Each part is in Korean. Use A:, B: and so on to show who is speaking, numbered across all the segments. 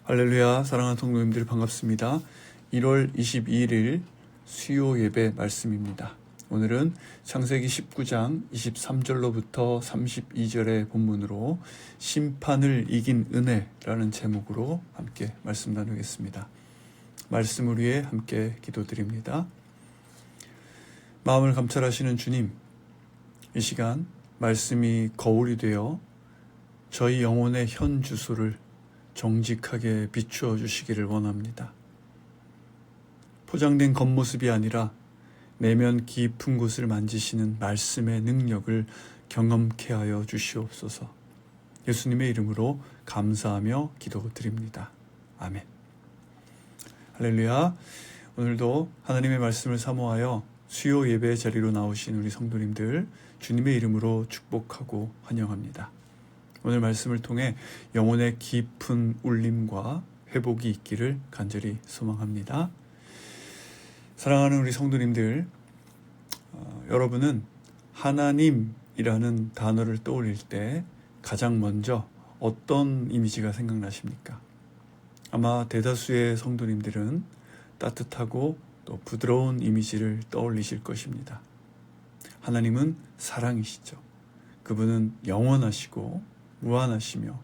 A: 할렐루야, 사랑하는 성도님들 반갑습니다. 1월 22일 수요 예배 말씀입니다. 오늘은 창세기 19장 23절로부터 32절의 본문으로 심판을 이긴 은혜라는 제목으로 함께 말씀 나누겠습니다. 말씀을 위해 함께 기도드립니다. 마음을 감찰하시는 주님, 이 시간 말씀이 거울이 되어 저희 영혼의 현 주소를 정직하게 비추어 주시기를 원합니다. 포장된 겉모습이 아니라 내면 깊은 곳을 만지시는 말씀의 능력을 경험케 하여 주시옵소서. 예수님의 이름으로 감사하며 기도드립니다. 아멘. 할렐루야. 오늘도 하나님의 말씀을 사모하여 수요 예배의 자리로 나오신 우리 성도님들 주님의 이름으로 축복하고 환영합니다. 오늘 말씀을 통해 영혼의 깊은 울림과 회복이 있기를 간절히 소망합니다. 사랑하는 우리 성도님들, 여러분은 하나님이라는 단어를 떠올릴 때 가장 먼저 어떤 이미지가 생각나십니까? 아마 대다수의 성도님들은 따뜻하고 또 부드러운 이미지를 떠올리실 것입니다. 하나님은 사랑이시죠. 그분은 영원하시고 무한하시며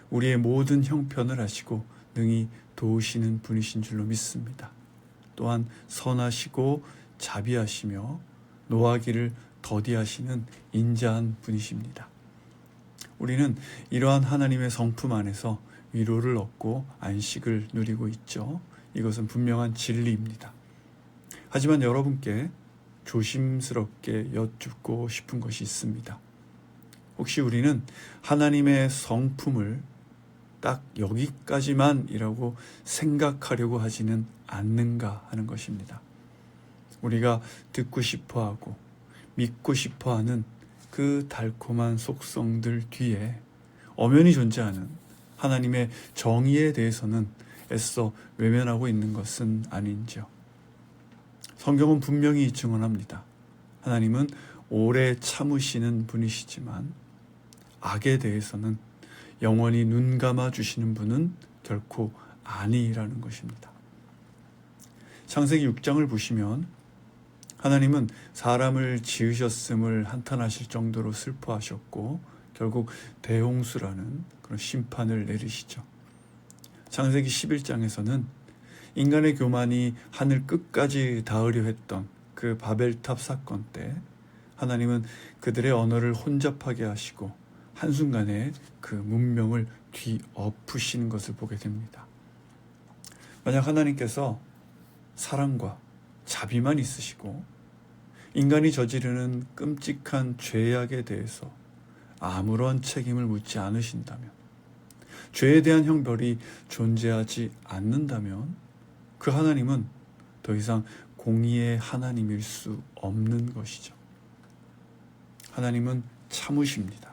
A: 우리의 모든 형편을 아시고 능히 도우시는 분이신 줄로 믿습니다. 또한 선하시고 자비하시며 노하기를 더디하시는 인자한 분이십니다. 우리는 이러한 하나님의 성품 안에서 위로를 얻고 안식을 누리고 있죠. 이것은 분명한 진리입니다. 하지만 여러분께 조심스럽게 여쭙고 싶은 것이 있습니다. 혹시 우리는 하나님의 성품을 딱 여기까지만이라고 생각하려고 하지는 않는가 하는 것입니다. 우리가 듣고 싶어하고 믿고 싶어하는 그 달콤한 속성들 뒤에 엄연히 존재하는 하나님의 정의에 대해서는 애써 외면하고 있는 것은 아닌지요. 성경은 분명히 증언합니다. 하나님은 오래 참으시는 분이시지만 악에 대해서는 영원히 눈 감아 주시는 분은 결코 아니라는 것입니다. 창세기 6장을 보시면 하나님은 사람을 지으셨음을 한탄하실 정도로 슬퍼하셨고 결국 대홍수라는 그런 심판을 내리시죠. 창세기 11장에서는 인간의 교만이 하늘 끝까지 닿으려 했던 그 바벨탑 사건 때 하나님은 그들의 언어를 혼잡하게 하시고 한순간에 그 문명을 뒤엎으시는 것을 보게 됩니다. 만약 하나님께서 사랑과 자비만 있으시고 인간이 저지르는 끔찍한 죄악에 대해서 아무런 책임을 묻지 않으신다면, 죄에 대한 형벌이 존재하지 않는다면 그 하나님은 더 이상 공의의 하나님일 수 없는 것이죠. 하나님은 참으십니다.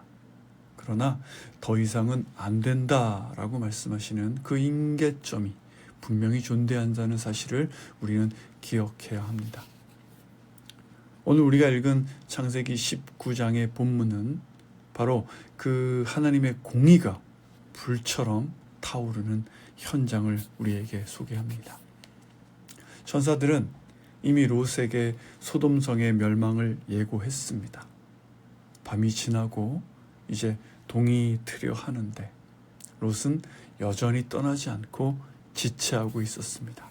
A: 그러나 더 이상은 안 된다라고 말씀하시는 그 임계점이 분명히 존재한다는 사실을 우리는 기억해야 합니다. 오늘 우리가 읽은 창세기 19장의 본문은 바로 그 하나님의 공의가 불처럼 타오르는 현장을 우리에게 소개합니다. 천사들은 이미 롯에게 소돔성의 멸망을 예고했습니다. 밤이 지나고 이제 동이 트려 하는데 롯은 여전히 떠나지 않고 지체하고 있었습니다.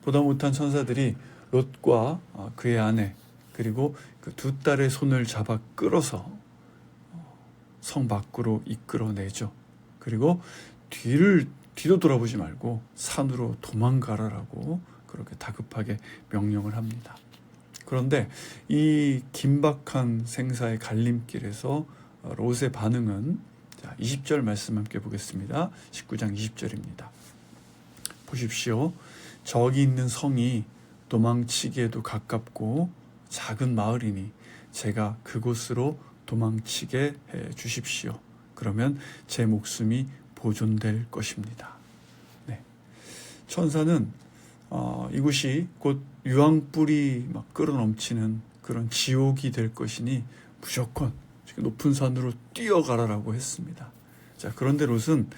A: 보다 못한 천사들이 롯과 그의 아내 그리고 그 두 딸의 손을 잡아 끌어서 성 밖으로 이끌어내죠. 그리고 뒤도 돌아보지 말고 산으로 도망가라라고 그렇게 다급하게 명령을 합니다. 그런데 이 긴박한 생사의 갈림길에서 롯의 반응은 20절 말씀 함께 보겠습니다. 19장 20절입니다. 보십시오. 저기 있는 성이 도망치기에도 가깝고 작은 마을이니 제가 그곳으로 도망치게 해 주십시오. 그러면 제 목숨이 보존될 것입니다. 네. 천사는 이곳이 곧 유황불이 막 끓어넘치는 그런 지옥이 될 것이니 무조건 높은 산으로 뛰어가라라고 했습니다. 자, 그런데 롯은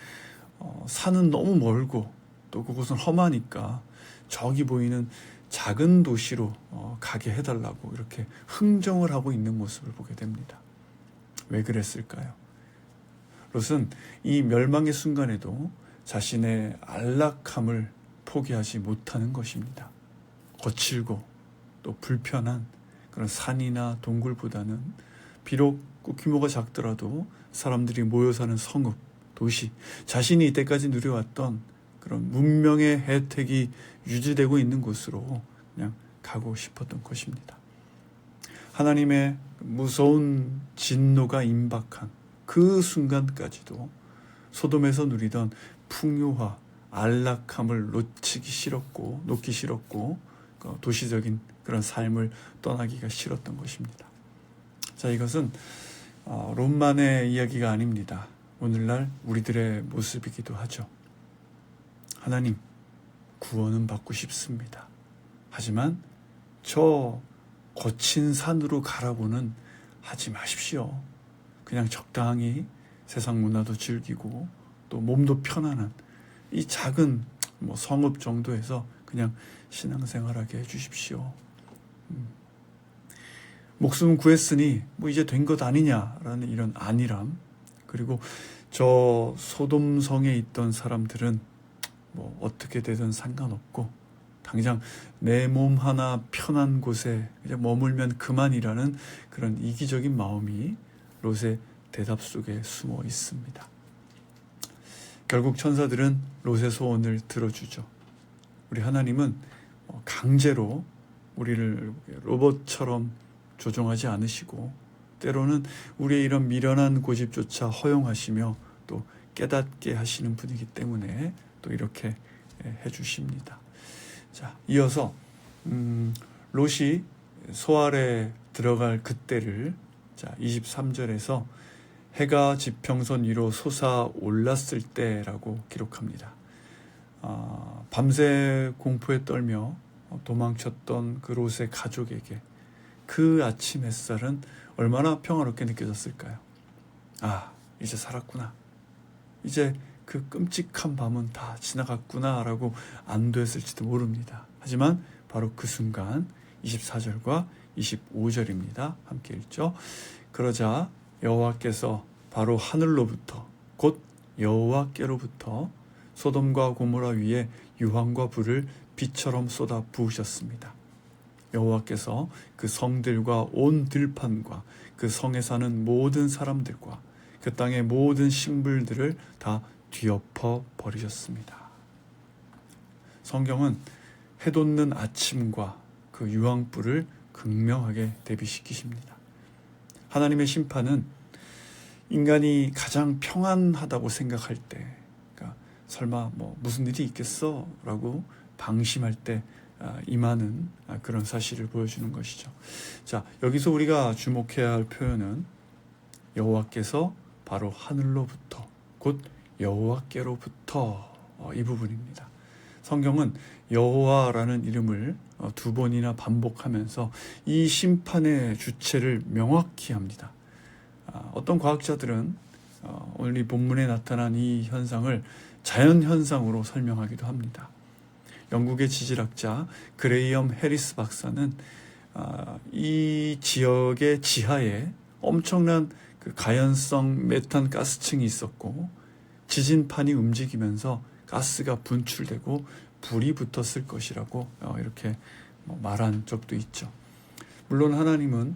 A: 산은 너무 멀고 또 그곳은 험하니까 저기 보이는 작은 도시로 가게 해달라고 이렇게 흥정을 하고 있는 모습을 보게 됩니다. 왜 그랬을까요? 롯은 이 멸망의 순간에도 자신의 안락함을 포기하지 못하는 것입니다. 거칠고 또 불편한 그런 산이나 동굴보다는 비록 규모가 작더라도 사람들이 모여 사는 성읍, 도시, 자신이 이때까지 누려왔던 그런 문명의 혜택이 유지되고 있는 곳으로 그냥 가고 싶었던 것입니다. 하나님의 무서운 진노가 임박한 그 순간까지도 소돔에서 누리던 풍요와 안락함을 놓기 싫었고 도시적인 그런 삶을 떠나기가 싫었던 것입니다. 자, 이것은 롯만의 이야기가 아닙니다. 오늘날 우리들의 모습이기도 하죠. 하나님, 구원은 받고 싶습니다. 하지만 저 거친 산으로 가라고는 하지 마십시오. 그냥 적당히 세상 문화도 즐기고 또 몸도 편안한 이 작은 성읍 정도에서 그냥 신앙생활하게 해주십시오. 목숨은 구했으니 이제 된 것 아니냐라는 이런 안일함, 그리고 저 소돔성에 있던 사람들은 어떻게 되든 상관없고 당장 내 몸 하나 편한 곳에 이제 머물면 그만이라는 그런 이기적인 마음이 롯의 대답 속에 숨어 있습니다. 결국 천사들은 롯의 소원을 들어주죠. 우리 하나님은 강제로 우리를 로봇처럼 조종하지 않으시고 때로는 우리의 이런 미련한 고집조차 허용하시며 또 깨닫게 하시는 분이기 때문에 또 이렇게 해주십니다. 자, 이어서 롯이 소알에 들어갈 그때를 23절에서 해가 지평선 위로 솟아올랐을 때라고 기록합니다. 밤새 공포에 떨며 도망쳤던 그 롯의 가족에게 그 아침 햇살은 얼마나 평화롭게 느껴졌을까요? 이제 살았구나. 이제 그 끔찍한 밤은 다 지나갔구나 라고 안도했을지도 모릅니다. 하지만 바로 그 순간 24절과 25절입니다. 함께 읽죠. 그러자 여호와께서 바로 하늘로부터 곧 여호와께로부터 소돔과 고모라 위에 유황과 불을 비처럼 쏟아 부으셨습니다. 여호와께서 그 성들과 온 들판과 그 성에 사는 모든 사람들과 그 땅의 모든 식물들을 다 뒤엎어 버리셨습니다. 성경은 해돋는 아침과 그 유황불을 극명하게 대비시키십니다. 하나님의 심판은 인간이 가장 평안하다고 생각할 때, 그러니까 설마 무슨 일이 있겠어? 라고 방심할 때 임하는 그런 사실을 보여주는 것이죠. 자, 여기서 우리가 주목해야 할 표현은 여호와께서 바로 하늘로부터 곧 여호와께로부터 이 부분입니다. 성경은 여호와라는 이름을 두 번이나 반복하면서 이 심판의 주체를 명확히 합니다. 어떤 과학자들은 오늘 이 본문에 나타난 이 현상을 자연현상으로 설명하기도 합니다. 영국의 지질학자 그레이엄 해리스 박사는 이 지역의 지하에 엄청난 그 가연성 메탄 가스층이 있었고 지진판이 움직이면서 가스가 분출되고 불이 붙었을 것이라고 이렇게 말한 적도 있죠. 물론 하나님은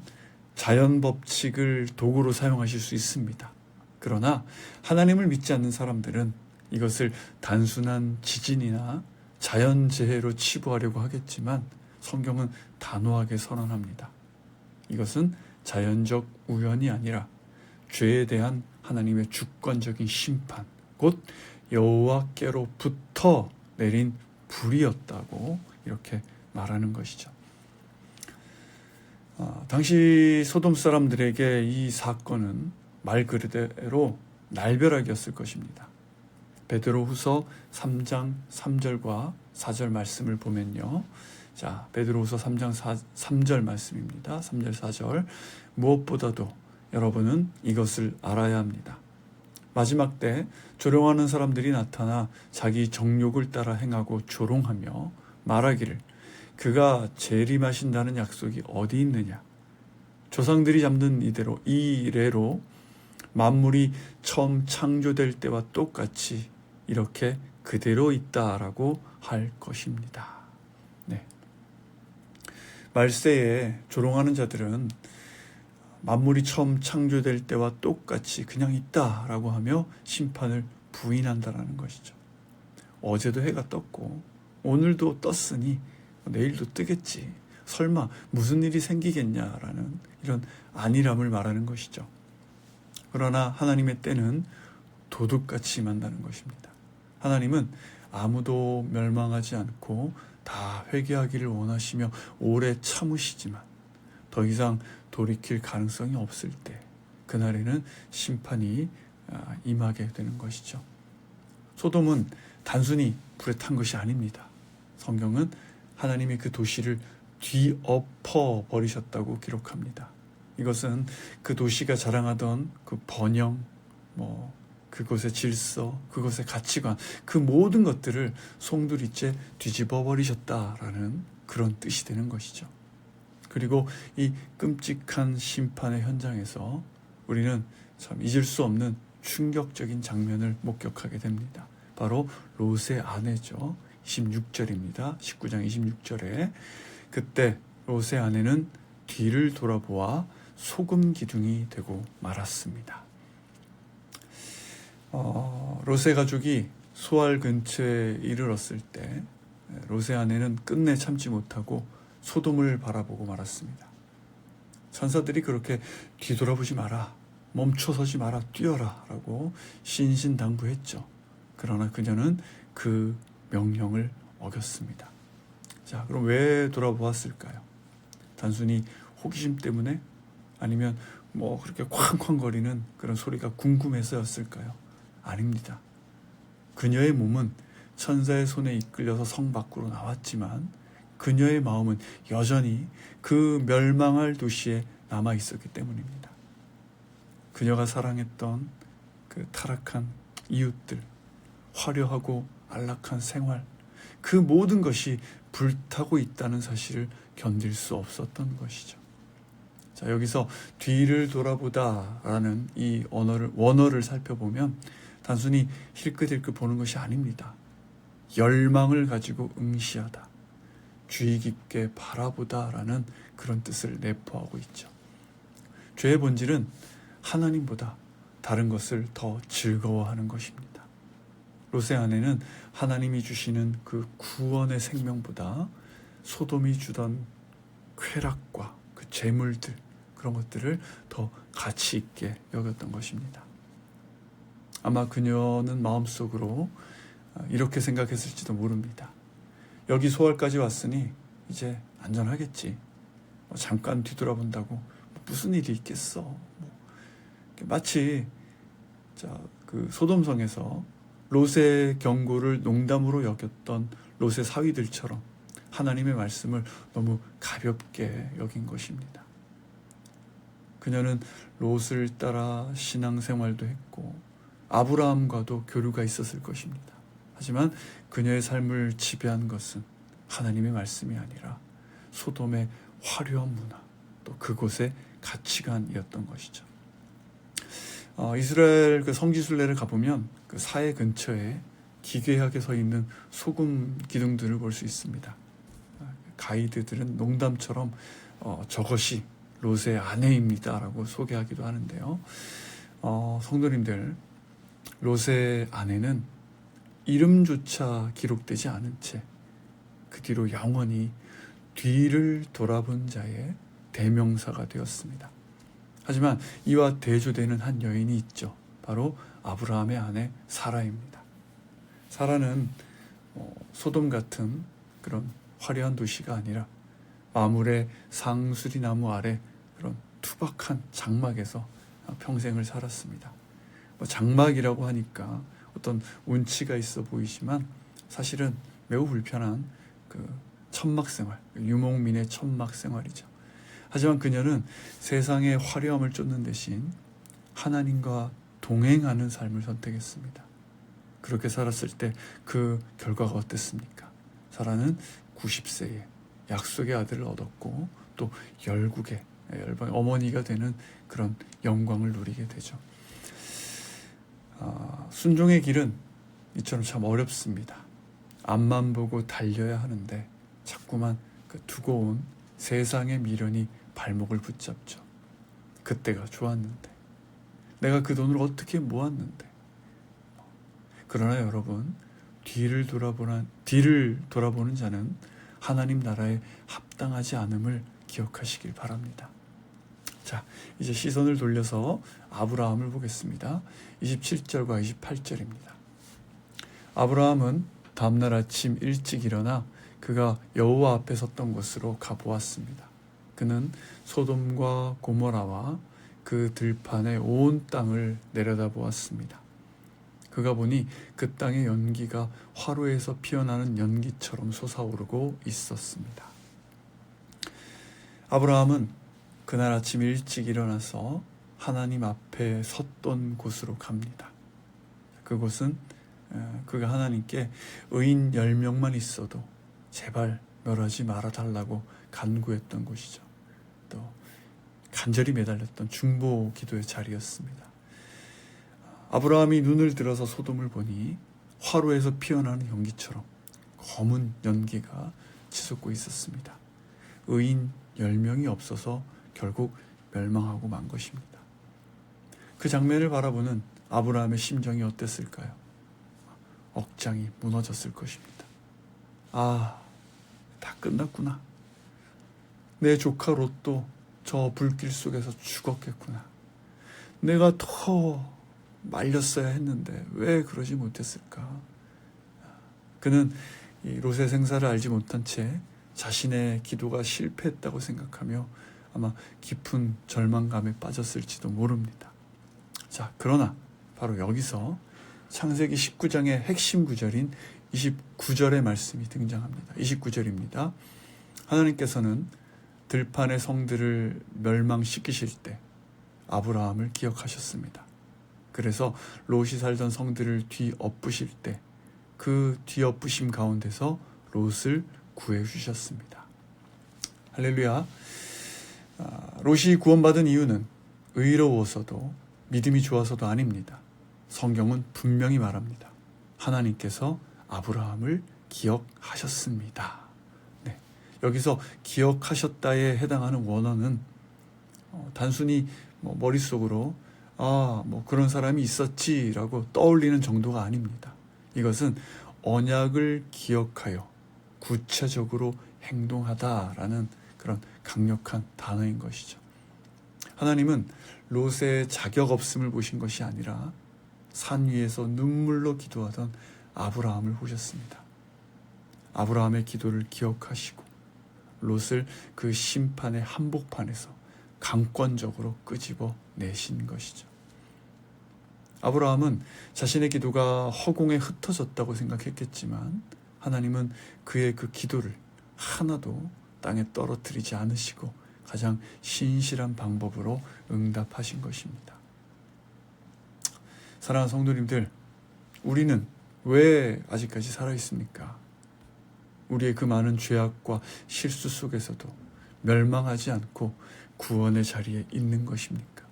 A: 자연 법칙을 도구로 사용하실 수 있습니다. 그러나 하나님을 믿지 않는 사람들은 이것을 단순한 지진이나 자연재해로 치부하려고 하겠지만 성경은 단호하게 선언합니다. 이것은 자연적 우연이 아니라 죄에 대한 하나님의 주권적인 심판, 곧 여호와께로부터 내린 불이었다고 이렇게 말하는 것이죠. 당시 소돔 사람들에게 이 사건은 말 그대로 날벼락이었을 것입니다. 베드로후서 3장 3절과 4절 말씀을 보면요. 자, 베드로후서 3장 3절 말씀입니다. 3절 4절. 무엇보다도 여러분은 이것을 알아야 합니다. 마지막 때 조롱하는 사람들이 나타나 자기 정욕을 따라 행하고 조롱하며 말하기를 그가 재림하신다는 약속이 어디 있느냐. 조상들이 잡는 이 이래로 만물이 처음 창조될 때와 똑같이 이렇게 그대로 있다라고 할 것입니다. 네. 말세에 조롱하는 자들은 만물이 처음 창조될 때와 똑같이 그냥 있다라고 하며 심판을 부인한다라는 것이죠. 어제도 해가 떴고 오늘도 떴으니 내일도 뜨겠지. 설마 무슨 일이 생기겠냐라는 이런 안일함을 말하는 것이죠. 그러나 하나님의 때는 도둑같이 임한다는 것입니다. 하나님은 아무도 멸망하지 않고 다 회개하기를 원하시며 오래 참으시지만 더 이상 돌이킬 가능성이 없을 때 그날에는 심판이 임하게 되는 것이죠. 소돔은 단순히 불에 탄 것이 아닙니다. 성경은 하나님이 그 도시를 뒤엎어 버리셨다고 기록합니다. 이것은 그 도시가 자랑하던 그 번영, 그곳의 질서, 그곳의 가치관, 그 모든 것들을 송두리째 뒤집어 버리셨다라는 그런 뜻이 되는 것이죠. 그리고 이 끔찍한 심판의 현장에서 우리는 참 잊을 수 없는 충격적인 장면을 목격하게 됩니다. 바로 롯의 아내죠. 26절입니다. 19장 26절에 그때 롯의 아내는 뒤를 돌아보아 소금 기둥이 되고 말았습니다. 롯의 가족이 소알 근처에 이르렀을 때 롯의 아내는 끝내 참지 못하고 소돔을 바라보고 말았습니다. 천사들이 그렇게 뒤돌아보지 마라, 멈춰서지 마라, 뛰어라 라고 신신당부했죠. 그러나 그녀는 그 명령을 어겼습니다. 자, 그럼 왜 돌아보았을까요? 단순히 호기심 때문에? 아니면 그렇게 쾅쾅거리는 그런 소리가 궁금해서였을까요? 아닙니다. 그녀의 몸은 천사의 손에 이끌려서 성 밖으로 나왔지만 그녀의 마음은 여전히 그 멸망할 도시에 남아 있었기 때문입니다. 그녀가 사랑했던 그 타락한 이웃들, 화려하고 안락한 생활, 그 모든 것이 불타고 있다는 사실을 견딜 수 없었던 것이죠. 자, 여기서 뒤를 돌아보다라는 이 원어를 살펴보면 단순히 힐끗힐끗 보는 것이 아닙니다. 열망을 가지고 응시하다, 주의 깊게 바라보다라는 그런 뜻을 내포하고 있죠. 죄의 본질은 하나님보다 다른 것을 더 즐거워하는 것입니다. 롯의 아내는 하나님이 주시는 그 구원의 생명보다 소돔이 주던 쾌락과 그 재물들, 그런 것들을 더 가치 있게 여겼던 것입니다. 아마 그녀는 마음속으로 이렇게 생각했을지도 모릅니다. 여기 소알까지 왔으니 이제 안전하겠지. 잠깐 뒤돌아본다고 무슨 일이 있겠어. 마치 그 소돔성에서 롯의 경고를 농담으로 여겼던 롯의 사위들처럼 하나님의 말씀을 너무 가볍게 여긴 것입니다. 그녀는 롯을 따라 신앙생활도 했고 아브라함과도 교류가 있었을 것입니다. 하지만 그녀의 삶을 지배한 것은 하나님의 말씀이 아니라 소돔의 화려한 문화, 또 그곳의 가치관이었던 것이죠. 이스라엘 그 성지순례를 가보면 그 사해 근처에 기괴하게 서 있는 소금 기둥들을 볼 수 있습니다. 가이드들은 농담처럼 저것이 롯의 아내입니다라고 소개하기도 하는데요. 성도님들, 롯의 아내는 이름조차 기록되지 않은 채 그 뒤로 영원히 뒤를 돌아본 자의 대명사가 되었습니다. 하지만 이와 대조되는 한 여인이 있죠. 바로 아브라함의 아내 사라입니다. 사라는 소돔 같은 그런 화려한 도시가 아니라 마물의 상수리 나무 아래 그런 투박한 장막에서 평생을 살았습니다. 장막이라고 하니까 어떤 운치가 있어 보이지만 사실은 매우 불편한 그 천막생활, 유목민의 천막생활이죠. 하지만 그녀는 세상의 화려함을 쫓는 대신 하나님과 동행하는 삶을 선택했습니다. 그렇게 살았을 때 그 결과가 어땠습니까? 사라는 90세에 약속의 아들을 얻었고 또 열국의 열방의 어머니가 되는 그런 영광을 누리게 되죠. 순종의 길은 이처럼 참 어렵습니다. 앞만 보고 달려야 하는데 자꾸만 그 두고 온 세상의 미련이 발목을 붙잡죠. 그때가 좋았는데, 내가 그 돈을 어떻게 모았는데. 그러나 여러분, 뒤를 돌아보는 자는 하나님 나라에 합당하지 않음을 기억하시길 바랍니다. 자, 이제 시선을 돌려서 아브라함을 보겠습니다. 27절과 28절입니다. 아브라함은 다음날 아침 일찍 일어나 그가 여호와 앞에 섰던 곳으로 가보았습니다. 그는 소돔과 고모라와 그 들판의 온 땅을 내려다보았습니다. 그가 보니 그 땅의 연기가 화로에서 피어나는 연기처럼 솟아오르고 있었습니다. 아브라함은 그날 아침 일찍 일어나서 하나님 앞에 섰던 곳으로 갑니다. 그곳은 그가 하나님께 의인 10명만 있어도 제발 멸하지 말아달라고 간구했던 곳이죠. 또 간절히 매달렸던 중보 기도의 자리였습니다. 아브라함이 눈을 들어서 소돔을 보니 화로에서 피어나는 연기처럼 검은 연기가 치솟고 있었습니다. 의인 10명이 없어서 결국 멸망하고 만 것입니다. 그 장면을 바라보는 아브라함의 심정이 어땠을까요? 억장이 무너졌을 것입니다. 다 끝났구나. 내 조카 롯도 저 불길 속에서 죽었겠구나. 내가 더 말렸어야 했는데 왜 그러지 못했을까? 그는 이 롯의 생사를 알지 못한 채 자신의 기도가 실패했다고 생각하며 아마 깊은 절망감에 빠졌을지도 모릅니다. 자, 그러나 바로 여기서 창세기 19장의 핵심 구절인 29절의 말씀이 등장합니다. 29절입니다. 하나님께서는 들판의 성들을 멸망시키실 때 아브라함을 기억하셨습니다. 그래서 롯이 살던 성들을 뒤엎으실 때 그 뒤엎으심 가운데서 롯을 구해주셨습니다. 할렐루야. 롯이 구원받은 이유는 의로워서도 믿음이 좋아서도 아닙니다. 성경은 분명히 말합니다. 하나님께서 아브라함을 기억하셨습니다. 네, 여기서 기억하셨다에 해당하는 원어는 단순히 머릿속으로 그런 사람이 있었지라고 떠올리는 정도가 아닙니다. 이것은 언약을 기억하여 구체적으로 행동하다라는 그런 강력한 단어인 것이죠. 하나님은 롯의 자격 없음을 보신 것이 아니라 산 위에서 눈물로 기도하던 아브라함을 보셨습니다. 아브라함의 기도를 기억하시고 롯을 그 심판의 한복판에서 강권적으로 끄집어 내신 것이죠. 아브라함은 자신의 기도가 허공에 흩어졌다고 생각했겠지만 하나님은 그의 그 기도를 하나도 땅에 떨어뜨리지 않으시고 가장 신실한 방법으로 응답하신 것입니다. 사랑하는 성도님들, 우리는 왜 아직까지 살아있습니까? 우리의 그 많은 죄악과 실수 속에서도 멸망하지 않고 구원의 자리에 있는 것입니까?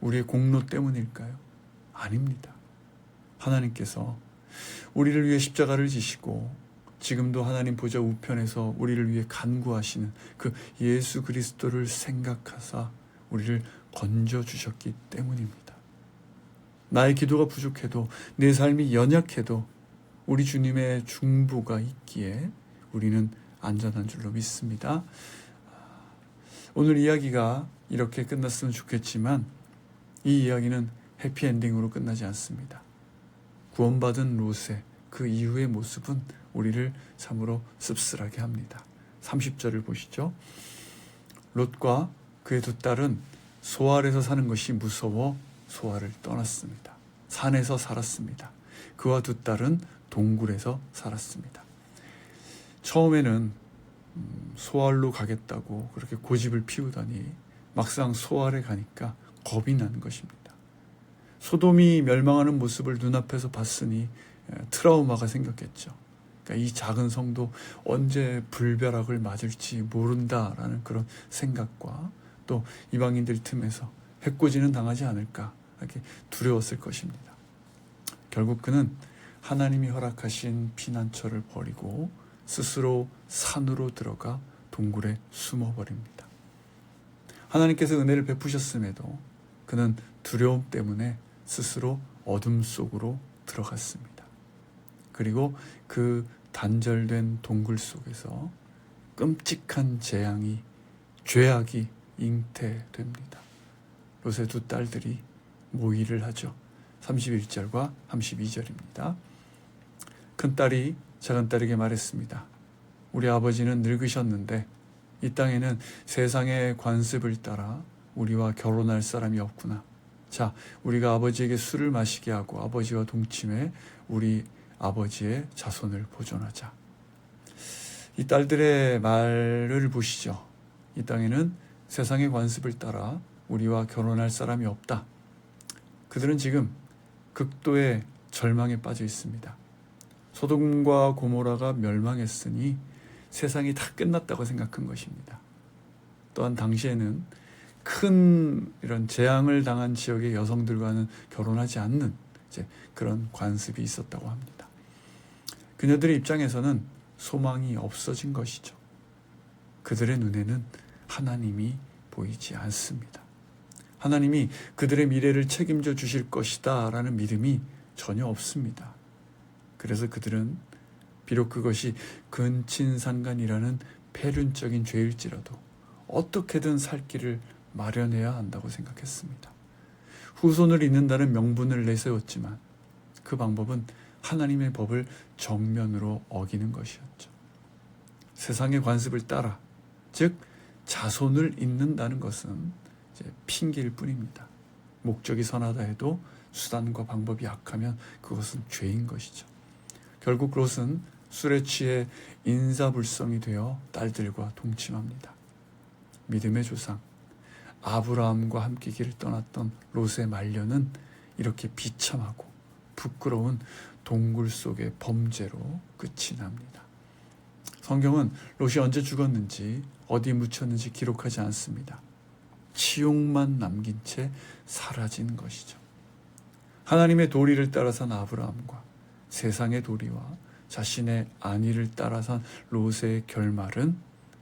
A: 우리의 공로 때문일까요? 아닙니다. 하나님께서 우리를 위해 십자가를 지시고 지금도 하나님 보좌 우편에서 우리를 위해 간구하시는 그 예수 그리스도를 생각하사 우리를 건져주셨기 때문입니다. 나의 기도가 부족해도 내 삶이 연약해도 우리 주님의 중보가 있기에 우리는 안전한 줄로 믿습니다. 오늘 이야기가 이렇게 끝났으면 좋겠지만 이 이야기는 해피엔딩으로 끝나지 않습니다. 구원받은 롯의 그 이후의 모습은 우리를 참으로 씁쓸하게 합니다. 30절을 보시죠. 롯과 그의 두 딸은 소알에서 사는 것이 무서워 소알을 떠났습니다. 산에서 살았습니다. 그와 두 딸은 동굴에서 살았습니다. 처음에는 소알로 가겠다고 그렇게 고집을 피우더니 막상 소알에 가니까 겁이 나는 것입니다. 소돔이 멸망하는 모습을 눈앞에서 봤으니 트라우마가 생겼겠죠. 그러니까 이 작은 성도 언제 불벼락을 맞을지 모른다라는 그런 생각과 또 이방인들 틈에서 해코지는 당하지 않을까 이렇게 두려웠을 것입니다. 결국 그는 하나님이 허락하신 피난처를 버리고 스스로 산으로 들어가 동굴에 숨어버립니다. 하나님께서 은혜를 베푸셨음에도 그는 두려움 때문에 스스로 어둠 속으로 들어갔습니다. 그리고 그 단절된 동굴 속에서 끔찍한 죄악이 잉태됩니다. 롯의 두 딸들이 모의를 하죠. 31절과 32절입니다. 큰딸이 작은딸에게 말했습니다. 우리 아버지는 늙으셨는데 이 땅에는 세상의 관습을 따라 우리와 결혼할 사람이 없구나. 자, 우리가 아버지에게 술을 마시게 하고 아버지와 동침해 우리 아버지의 자손을 보존하자. 이 딸들의 말을 보시죠. 이 땅에는 세상의 관습을 따라 우리와 결혼할 사람이 없다. 그들은 지금 극도의 절망에 빠져 있습니다. 소돔과 고모라가 멸망했으니 세상이 다 끝났다고 생각한 것입니다. 또한 당시에는 큰 이런 재앙을 당한 지역의 여성들과는 결혼하지 않는 그런 관습이 있었다고 합니다. 그녀들의 입장에서는 소망이 없어진 것이죠. 그들의 눈에는 하나님이 보이지 않습니다. 하나님이 그들의 미래를 책임져 주실 것이다 라는 믿음이 전혀 없습니다. 그래서 그들은 비록 그것이 근친상간이라는 폐륜적인 죄일지라도 어떻게든 살 길을 마련해야 한다고 생각했습니다. 후손을 잇는다는 명분을 내세웠지만 그 방법은 하나님의 법을 정면으로 어기는 것이었죠. 세상의 관습을 따라, 즉 자손을 잇는다는 것은 핑계일 뿐입니다. 목적이 선하다 해도 수단과 방법이 약하면 그것은 죄인 것이죠. 결국 롯은 술에 취해 인사불성이 되어 딸들과 동침합니다. 믿음의 조상 아브라함과 함께 길을 떠났던 롯의 말년은 이렇게 비참하고 부끄러운 동굴 속의 범죄로 끝이 납니다. 성경은 롯이 언제 죽었는지 어디 묻혔는지 기록하지 않습니다. 치욕만 남긴 채 사라진 것이죠. 하나님의 도리를 따라선 아브라함과 세상의 도리와 자신의 안위를 따라선 롯의 결말은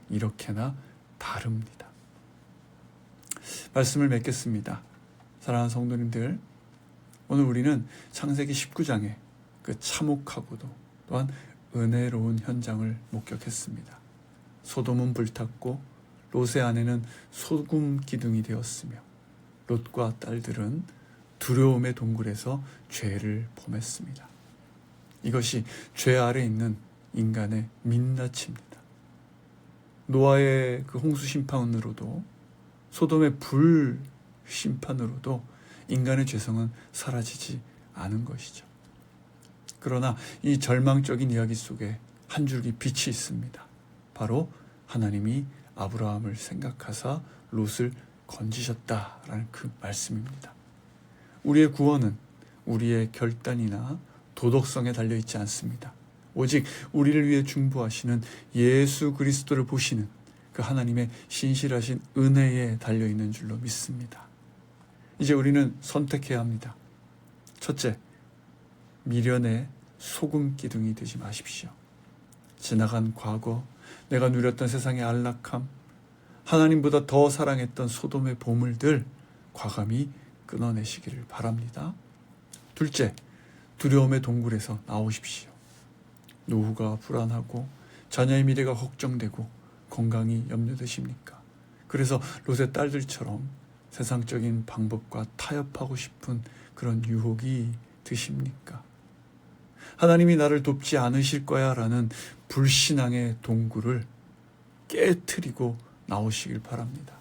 A: 이렇게나 다릅니다. 말씀을 맺겠습니다. 사랑하는 성도님들, 오늘 우리는 창세기 19장의 그 참혹하고도 또한 은혜로운 현장을 목격했습니다. 소돔은 불탔고 롯의 아내는 소금 기둥이 되었으며 롯과 딸들은 두려움의 동굴에서 죄를 범했습니다. 이것이 죄 아래 있는 인간의 민낯입니다. 노아의 그 홍수 심판으로도 소돔의 불 심판으로도 인간의 죄성은 사라지지 않은 것이죠. 그러나 이 절망적인 이야기 속에 한 줄기 빛이 있습니다. 바로 하나님이 아브라함을 생각하사 롯을 건지셨다라는 그 말씀입니다. 우리의 구원은 우리의 결단이나 도덕성에 달려있지 않습니다. 오직 우리를 위해 중보하시는 예수 그리스도를 보시는 그 하나님의 신실하신 은혜에 달려있는 줄로 믿습니다. 이제 우리는 선택해야 합니다. 첫째, 미련의 소금 기둥이 되지 마십시오. 지나간 과거, 내가 누렸던 세상의 안락함, 하나님보다 더 사랑했던 소돔의 보물들 과감히 끊어내시기를 바랍니다. 둘째, 두려움의 동굴에서 나오십시오. 노후가 불안하고 자녀의 미래가 걱정되고 건강이 염려되십니까? 그래서 롯의 딸들처럼 세상적인 방법과 타협하고 싶은 그런 유혹이 드십니까? 하나님이 나를 돕지 않으실 거야 라는 불신앙의 동굴을 깨트리고 나오시길 바랍니다.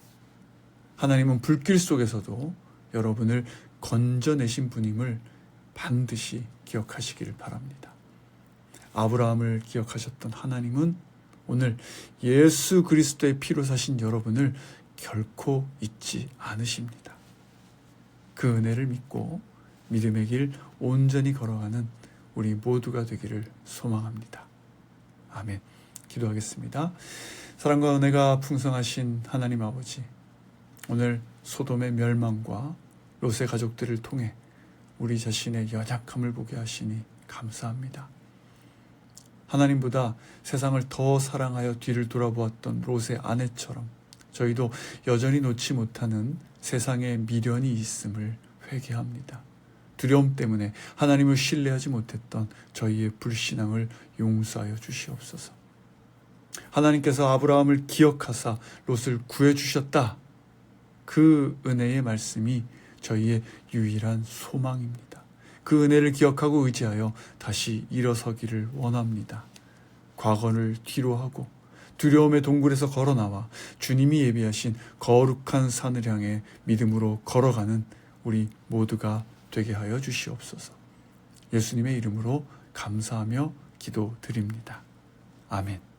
A: 하나님은 불길 속에서도 여러분을 건져내신 분임을 반드시 기억하시기를 바랍니다. 아브라함을 기억하셨던 하나님은 오늘 예수 그리스도의 피로 사신 여러분을 결코 잊지 않으십니다. 그 은혜를 믿고 믿음의 길 온전히 걸어가는 우리 모두가 되기를 소망합니다. 아멘. 기도하겠습니다. 사랑과 은혜가 풍성하신 하나님 아버지, 오늘 소돔의 멸망과 롯의 가족들을 통해 우리 자신의 연약함을 보게 하시니 감사합니다. 하나님보다 세상을 더 사랑하여 뒤를 돌아보았던 롯의 아내처럼 저희도 여전히 놓지 못하는 세상의 미련이 있음을 회개합니다. 두려움 때문에 하나님을 신뢰하지 못했던 저희의 불신앙을 용서하여 주시옵소서. 하나님께서 아브라함을 기억하사 롯을 구해주셨다. 그 은혜의 말씀이 저희의 유일한 소망입니다. 그 은혜를 기억하고 의지하여 다시 일어서기를 원합니다. 과거를 뒤로 하고 두려움의 동굴에서 걸어나와 주님이 예비하신 거룩한 산을 향해 믿음으로 걸어가는 우리 모두가 되게 하여 주시옵소서. 예수님의 이름으로 감사하며 기도드립니다. 아멘.